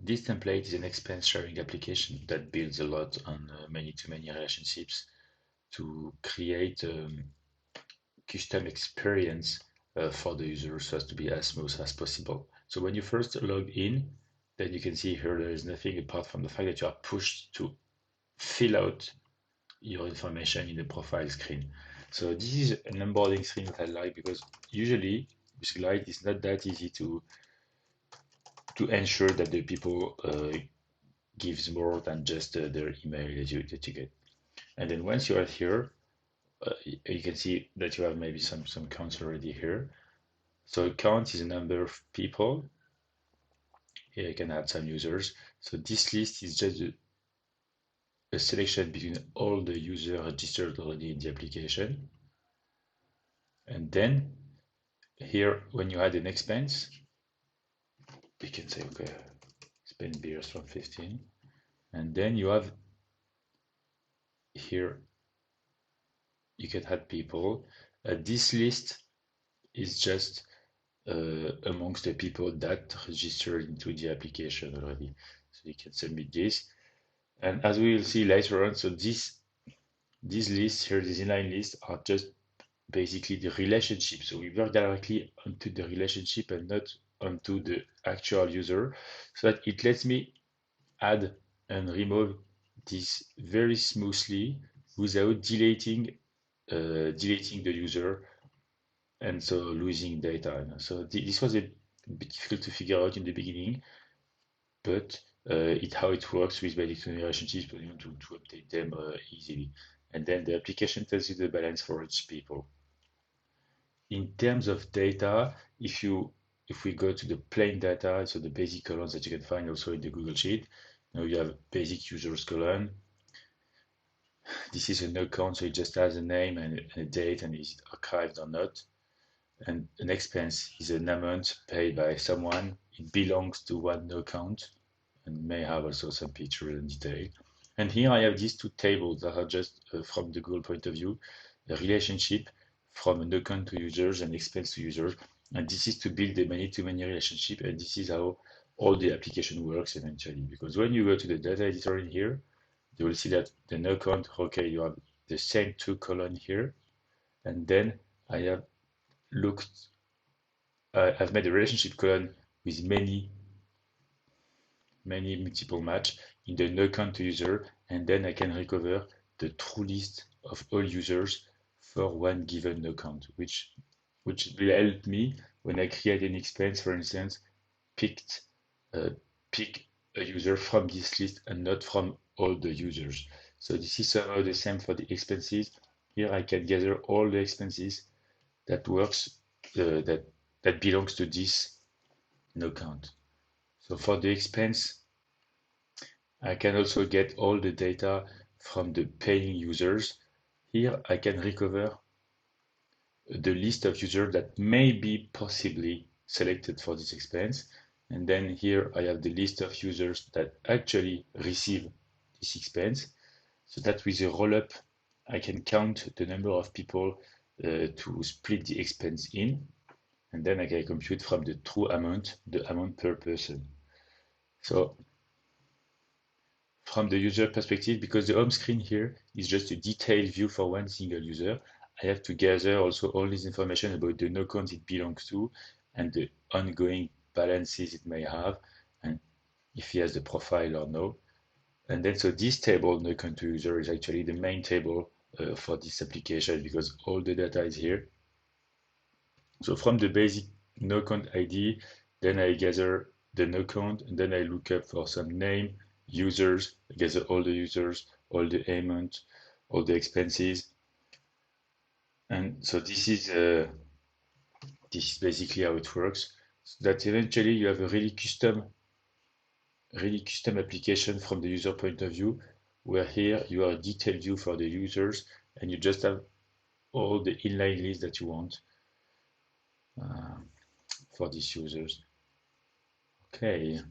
This template is an expense sharing application that builds a lot on many-to-many relationships to create custom experience for the user so as to be as smooth as possible. So when you first log in, then you can see here there is nothing apart from the fact that you are pushed to fill out your information in the profile screen. So this is an onboarding screen that I like because usually with Glide it's not that easy to ensure that the people gives more than just their email that you get. And then once you are here, you can see that you have maybe some counts already here. So count is a number of people. Here you can add some users. So this list is just a selection between all the users registered already in the application. And then here, when you add an expense, you can say, okay, spend beers from 15. And then you have here, you can add people. This list is just amongst the people that registered into the application already. So you can submit this. And as we will see later on, so these lists here, these inline lists are just basically the relationship. So we work directly onto the relationship and not onto the actual user, so that it lets me add and remove this very smoothly without deleting the user and so losing data. So this was a bit difficult to figure out in the beginning, but how it works with basic relationships, but you want to update them easily. And then the application tells you the balance for each people. In terms of data, if we go to the plain data, so the basic columns that you can find also in the Google Sheet, now you have basic users column. This is a no count, so it just has a name and a date and is archived or not. And an expense is an amount paid by someone. It belongs to one no count and may have also some pictures and detail. And here I have these two tables that are just from the Google point of view, a relationship from an account to users and expense to users. And this is to build a many-to-many relationship. And this is how all the application works eventually. Because when you go to the data editor in here, you will see that the no count, okay, you have the same two column here. And then I have looked, I've made a relationship column with many multiple match in the no count to user, and then I can recover the true list of all users for one given no count, which will help me when I create an expense, for instance, pick a user from this list and not from all the users. So this is somehow the same for the expenses. Here I can gather all the expenses that works that belongs to this no count. So for the expense, I can also get all the data from the paying users. Here I can recover the list of users that may be possibly selected for this expense. And then here I have the list of users that actually receive this expense. So that with a rollup, I can count the number of people to split the expense in. And then I can compute from the true amount, the amount per person. So from the user perspective, because the home screen here is just a detailed view for one single user, I have to gather also all this information about the no count it belongs to and the ongoing balances it may have, and if he has the profile or no. And then so this table, no count to user, is actually the main table for this application because all the data is here. So from the basic no count ID, then I gather the no count, and then I look up for some name, users, I gather all the users, all the amount, all the expenses. And so this is basically how it works. So that eventually you have a really custom application from the user point of view, where here you have a detailed view for the users, and you just have all the inline lists that you want for these users. Okay.